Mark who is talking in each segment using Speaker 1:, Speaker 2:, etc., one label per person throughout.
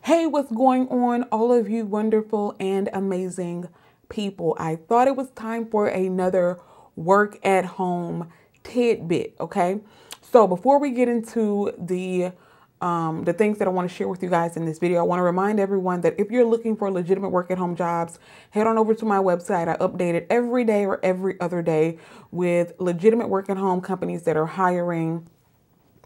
Speaker 1: Hey, what's going on, all of you wonderful and amazing people? I thought it was time for another work at home tidbit, okay? So before we get into the things that I want to share with you guys in this video, I want to remind everyone that if you're looking for legitimate work at home jobs, head on over to my website. I update it every day or every other day with legitimate work at home companies that are hiring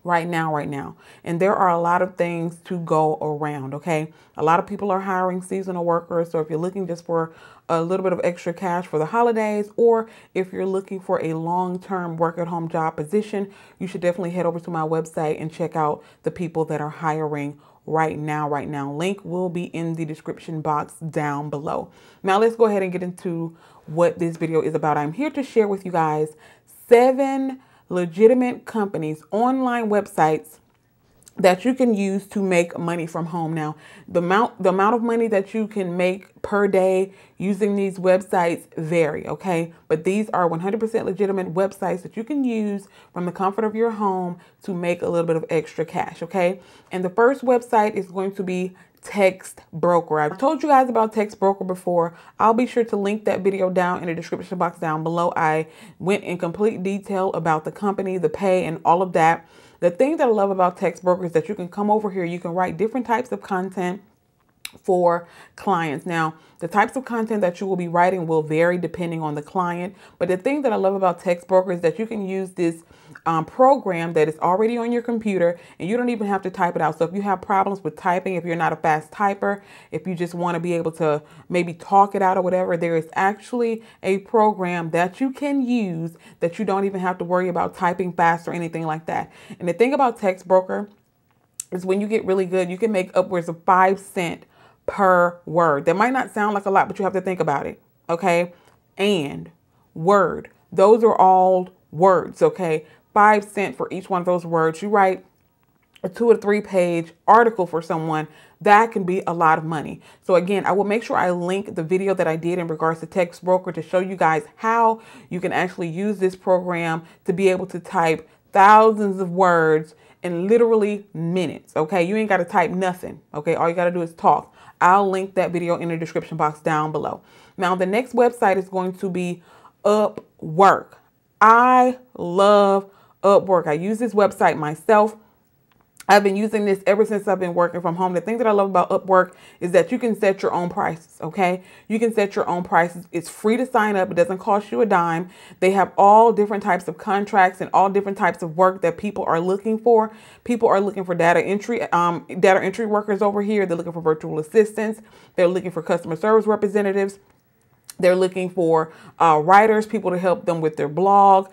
Speaker 1: right now. And there are a lot of things to go around, okay? A lot of people are hiring seasonal workers. So if you're looking just for a little bit of extra cash for the holidays, or if you're looking for a long-term work at home job position, you should definitely head over to my website and check out the people that are hiring right now. Link will be in the description box down below. Now let's go ahead and get into what this video is about. I'm here to share with you guys 7 legitimate companies, online websites that you can use to make money from home. Now, the amount of money that you can make per day using these websites vary, okay? But these are 100% legitimate websites that you can use from the comfort of your home to make a little bit of extra cash, okay? And the first website is going to be Text Broker. I've told you guys about Text Broker before. I'll be sure to link that video down in the description box down below. I went in complete detail about the company, the pay, and all of that. The thing that I love about Text Broker is that you can come over here, you can write different types of content for clients. Now, the types of content that you will be writing will vary depending on the client. But the thing that I love about Text Broker is that you can use this program that is already on your computer, and you don't even have to type it out. So if you have problems with typing, if you're not a fast typer, if you just want to be able to maybe talk it out or whatever, there is actually a program that you can use that you don't even have to worry about typing fast or anything like that. And the thing about Text Broker is when you get really good, you can make upwards of 5 cents per word. That might not sound like a lot, but you have to think about it, okay? And word, those are all words, okay? 5 cents for each one of those words. You write a 2 or 3 page article for someone, that can be a lot of money. So again, I will make sure I link the video that I did in regards to Text Broker to show you guys how you can actually use this program to be able to type thousands of words in literally minutes, okay? You ain't got to type nothing, okay? All you got to do is talk. I'll link that video in the description box down below. Now, the next website is going to be Upwork. I love Upwork. I use this website myself. I've been using this ever since I've been working from home. The thing that I love about Upwork is that you can set your own prices, okay? You can set your own prices. It's free to sign up. It doesn't cost you a dime. They have all different types of contracts and all different types of work that people are looking for. People are looking for data entry workers over here. They're looking for virtual assistants. They're looking for customer service representatives. They're looking for writers, people to help them with their blog.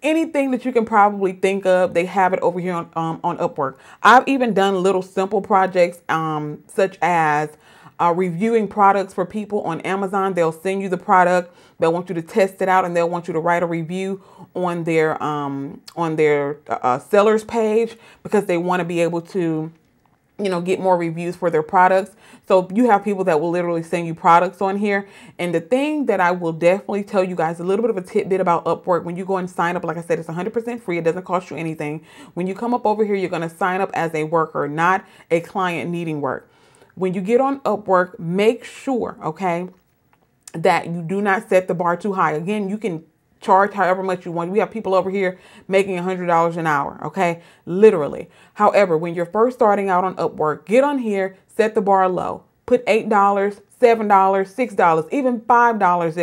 Speaker 1: Anything that you can probably think of, they have it over here on Upwork. I've even done little simple projects such as reviewing products for people on Amazon. They'll send you the product. They'll want you to test it out, and they'll want you to write a review on their sellers page because they want to be able to, you know, get more reviews for their products. So you have people that will literally send you products on here. And the thing that I will definitely tell you guys, a little bit of a tidbit about Upwork, when you go and sign up, like I said, it's 100% free. It doesn't cost you anything. When you come up over here, you're going to sign up as a worker, not a client needing work. When you get on Upwork, make sure, okay, that you do not set the bar too high. Again, you can charge however much you want. We have people over here making $100 an hour, okay? Literally. However, when you're first starting out on Upwork, get on here, set the bar low. Put $8, $7, $6, even $5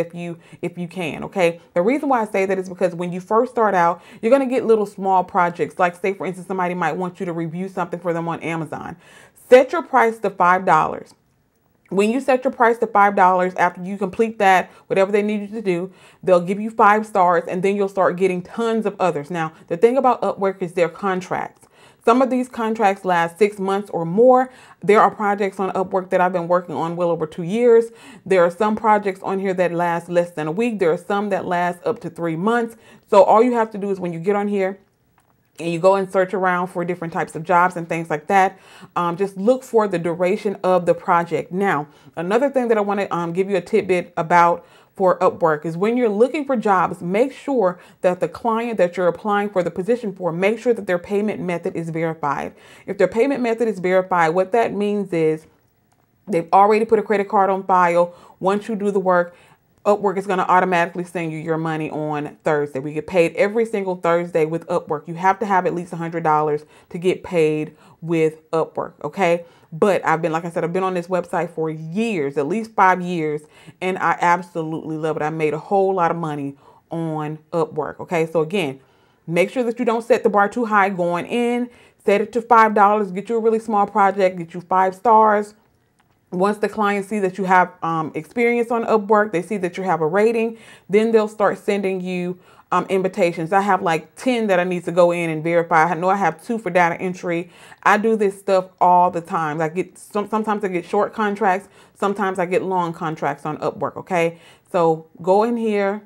Speaker 1: if you can, okay? The reason why I say that is because when you first start out, you're going to get little small projects. Like, say, for instance, somebody might want you to review something for them on Amazon. Set your price to $5. When you set your price to $5, after you complete that, whatever they need you to do, they'll give you 5 stars, and then you'll start getting tons of others. Now, the thing about Upwork is their contracts. Some of these contracts last 6 months or more. There are projects on Upwork that I've been working on well over 2 years. There are some projects on here that last less than a week. There are some that last up to 3 months. So all you have to do is when you get on here, and you go and search around for different types of jobs and things like that, just look for the duration of the project. Now, another thing that I want to give you a tidbit about for Upwork is when you're looking for jobs, make sure that the client that you're applying for the position for, make sure that their payment method is verified. If their payment method is verified, what that means is they've already put a credit card on file. Once you do the work, Upwork is going to automatically send you your money on Thursday. We get paid every single Thursday with Upwork. You have to have at least $100 to get paid with Upwork, okay? But like I said, I've been on this website for years, at least 5 years, and I absolutely love it. I made a whole lot of money on Upwork, okay? So again, make sure that you don't set the bar too high going in. Set it to $5, get you a really small project, get you 5 stars. Once the clients see that you have experience on Upwork, they see that you have a rating, then they'll start sending you invitations. I have like 10 that I need to go in and verify. I know I have 2 for data entry. I do this stuff all the time. I get sometimes I get short contracts. Sometimes I get long contracts on Upwork. Okay. So go in here,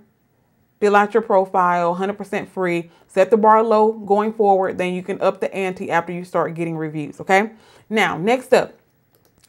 Speaker 1: fill out your profile, 100% free, set the bar low going forward. Then you can up the ante after you start getting reviews. Okay. Now, next up,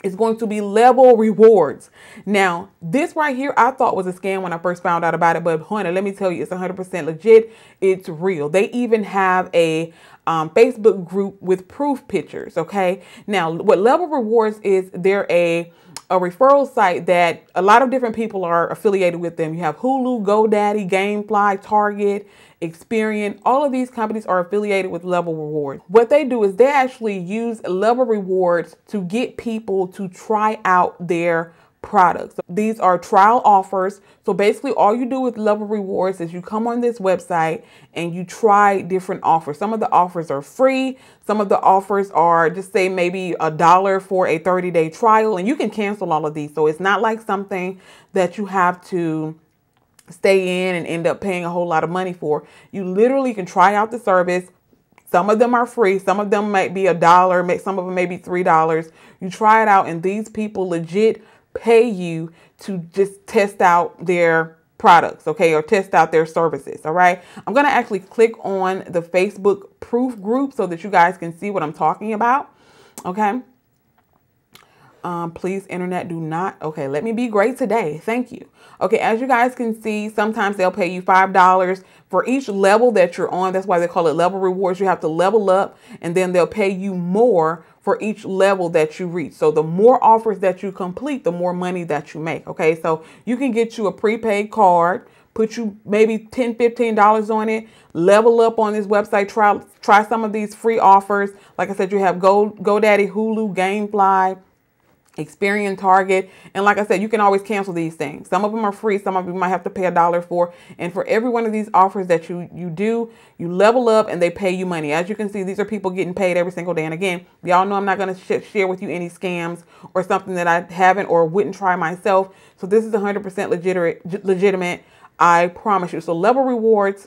Speaker 1: it's going to be Levelrewards. Now, this right here, I thought was a scam when I first found out about it, but honey, let me tell you, it's 100% legit. It's real. They even have a Facebook group with proof pictures. Okay. Now, what Levelrewards is, they're a referral site that a lot of different people are affiliated with them. You have Hulu, GoDaddy, Gamefly, Target, Experian. All of these companies are affiliated with Levelrewards. What they do is they actually use Levelrewards to get people to try out their products. These are trial offers. So basically all you do with Levelrewards is you come on this website and you try different offers. Some of the offers are free. Some of the offers are just say maybe $1 for a 30-day trial, and you can cancel all of these. So it's not like something that you have to stay in and end up paying a whole lot of money for. You literally can try out the service. Some of them are free. Some of them might be $1. Some of them may be $3. You try it out, and these people legit pay you to just test out their products, okay, or test out their services. All right. I'm going to actually click on the Facebook proof group so that you guys can see what I'm talking about. Okay. Please, internet, do not. Okay, let me be great today. Thank you. Okay, as you guys can see, sometimes they'll pay you $5 for each level that you're on. That's why they call it Levelrewards. You have to level up, and then they'll pay you more for each level that you reach. So the more offers that you complete, the more money that you make. Okay, so you can get you a prepaid card, put you maybe $10, $15 on it, level up on this website, try some of these free offers. Like I said, you have GoDaddy, Hulu, Gamefly, Experian, Target. And like I said, you can always cancel these things. Some of them are free. Some of you might have to pay $1 for. And for every one of these offers that you do, you level up and they pay you money. As you can see, these are people getting paid every single day. And again, y'all know I'm not going to share with you any scams or something that I haven't or wouldn't try myself. So this is 100% legitimate. I promise you. So Levelrewards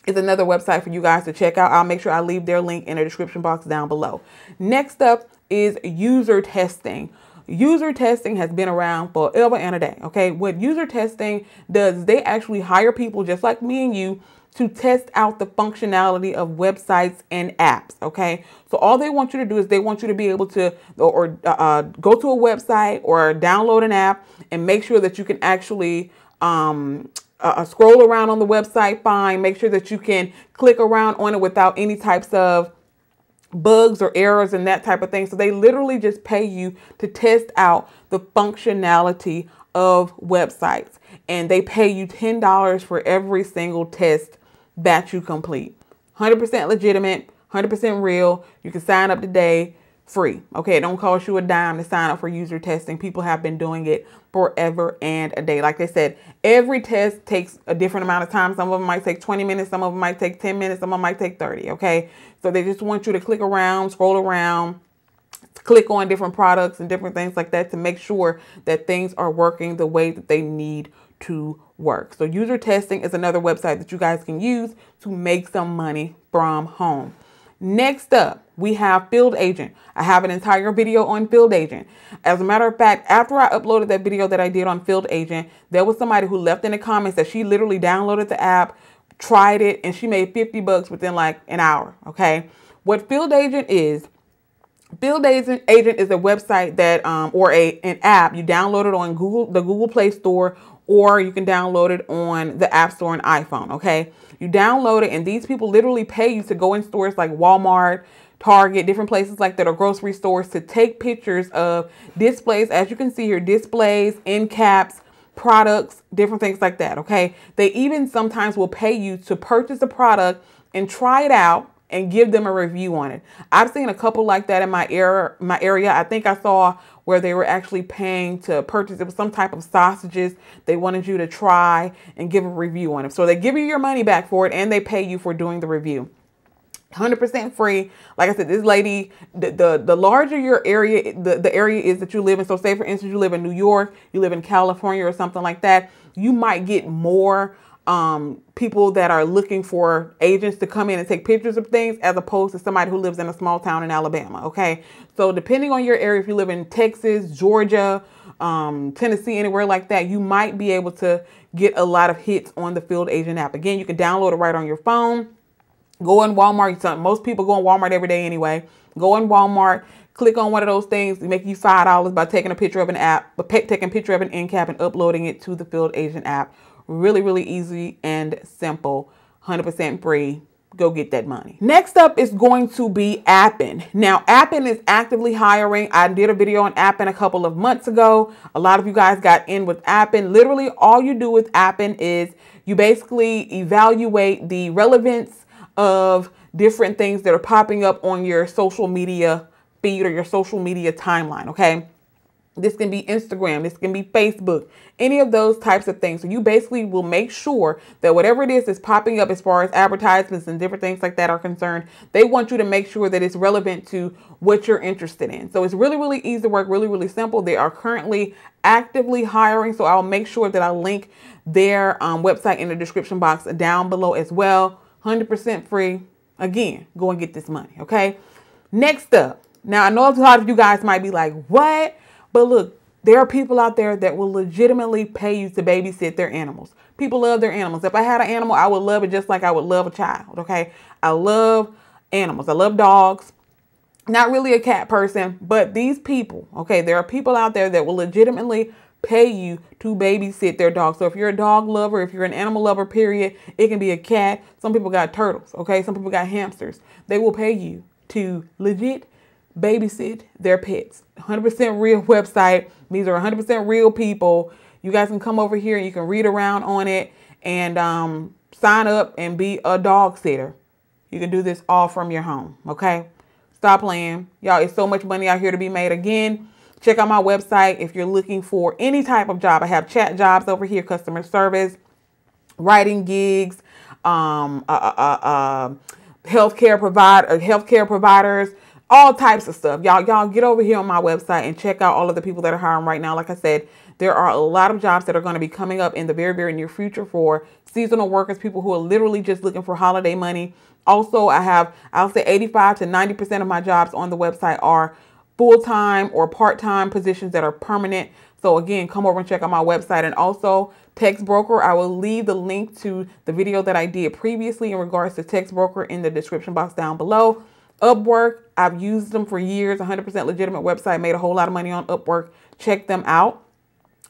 Speaker 1: is another website for you guys to check out. I'll make sure I leave their link in the description box down below. Next up is user testing. User testing has been around forever and a day. Okay, what user testing does is they actually hire people just like me and you to test out the functionality of websites and apps. Okay, so all they want you to do is they want you to be able to go to a website or download an app and make sure that you can actually scroll around on the website fine. Make sure that you can click around on it without any types of bugs or errors and that type of thing. So they literally just pay you to test out the functionality of websites, and they pay you $10 for every single test that you complete. 100% legitimate, 100% real. You can sign up today, free. Okay, it don't cost you a dime to sign up for user testing. People have been doing it forever and a day. Like they said, every test takes a different amount of time. Some of them might take 20 minutes. Some of them might take 10 minutes. Some of them might take 30. Okay, so they just want you to click around, scroll around, click on different products and different things like that to make sure that things are working the way that they need to work. So user testing is another website that you guys can use to make some money from home. Next up, we have Field Agent. I have an entire video on Field Agent. As a matter of fact, after I uploaded that video that I did on Field Agent, there was somebody who left in the comments that she literally downloaded the app, tried it, and she made 50 bucks within like an hour. Okay. What Field Agent is a website that, or an app you download it on the Google Play Store or you can download it on the App Store on iPhone, okay? You download it, and these people literally pay you to go in stores like Walmart, Target, different places like that, or grocery stores, to take pictures of displays. As you can see here, displays, end caps, products, different things like that, okay? They even sometimes will pay you to purchase a product and try it out and give them a review on it. I've seen a couple like that in my area. I think I saw where they were actually paying to purchase. It was some type of sausages. They wanted you to try and give a review on it. So they give you your money back for it, and they pay you for doing the review. 100% free. Like I said, this lady, the larger your area, the area is that you live in. So say for instance, you live in New York, you live in California or something like that, you might get more people that are looking for agents to come in and take pictures of things, as opposed to somebody who lives in a small town in Alabama. Okay. So depending on your area, if you live in Texas, Georgia, Tennessee, anywhere like that, you might be able to get a lot of hits on the Field Agent app. Again, you can download it right on your phone. Go in Walmart. Most people go in Walmart every day anyway. Go in Walmart, click on one of those things, make you $5 by taking a picture of an app, taking a picture of an end cap and uploading it to the Field Agent app. Really, really easy and simple. 100% free. Go get that money. Next up is going to be Appen. Now, Appen is actively hiring. I did a video on Appen a couple of months ago. A lot of you guys got in with Appen. Literally, all you do with Appen is you basically evaluate the relevance of different things that are popping up on your social media feed or your social media timeline, okay? This can be Instagram, this can be Facebook, any of those types of things. So you basically will make sure that whatever it is that's popping up as far as advertisements and different things like that are concerned, they want you to make sure that it's relevant to what you're interested in. So it's really, really easy to work, really, really simple. They are currently actively hiring. So I'll make sure that I link their website in the description box down below as well. 100% free. Again, go and get this money, okay? Next up. Now, I know a lot of you guys might be like, what? But look, there are people out there that will legitimately pay you to babysit their animals. People love their animals. If I had an animal, I would love it just like I would love a child, okay? I love animals. I love dogs. Not really a cat person, but these people, okay, there are people out there that will legitimately pay you to babysit their dog. So if you're a dog lover, if you're an animal lover, period, it can be a cat. Some people got turtles, okay? Some people got hamsters. They will pay you to legit babysit their pets. 100% real website. These are 100% real people. You guys can come over here and you can read around on it and sign up and be a dog sitter. You can do this all from your home, okay? Stop playing. Y'all, it's so much money out here to be made. Again, check out my website if you're looking for any type of job. I have chat jobs over here, customer service, writing gigs, healthcare providers, all types of stuff. Y'all get over here on my website and check out all of the people that are hiring right now. Like I said, there are a lot of jobs that are going to be coming up in the very, very near future for seasonal workers, people who are literally just looking for holiday money. Also, I'll say 85 to 90% of my jobs on the website are full-time or part-time positions that are permanent. So again, come over and check out my website. And also Text Broker, I will leave the link to the video that I did previously in regards to Text Broker in the description box down below. Upwork, I've used them for years, 100% legitimate website, made a whole lot of money on Upwork. Check them out.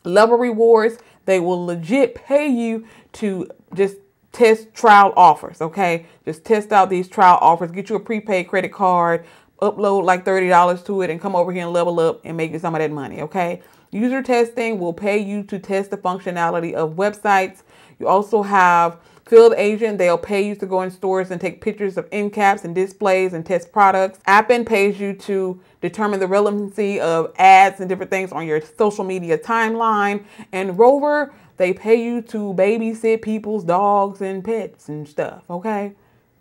Speaker 1: Levelrewards, they will legit pay you to just test trial offers, okay? Just test out these trial offers, get you a prepaid credit card, upload like $30 to it and come over here and level up and make you some of that money, okay? User testing will pay you to test the functionality of websites. You also have Field Agent. They'll pay you to go in stores and take pictures of end caps and displays and test products. Appen pays you to determine the relevancy of ads and different things on your social media timeline. And Rover, they pay you to babysit people's dogs and pets and stuff, okay?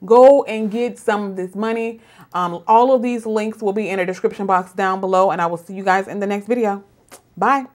Speaker 1: Go and get some of this money. All of these links will be in the description box down below, and I will see you guys in the next video. Bye.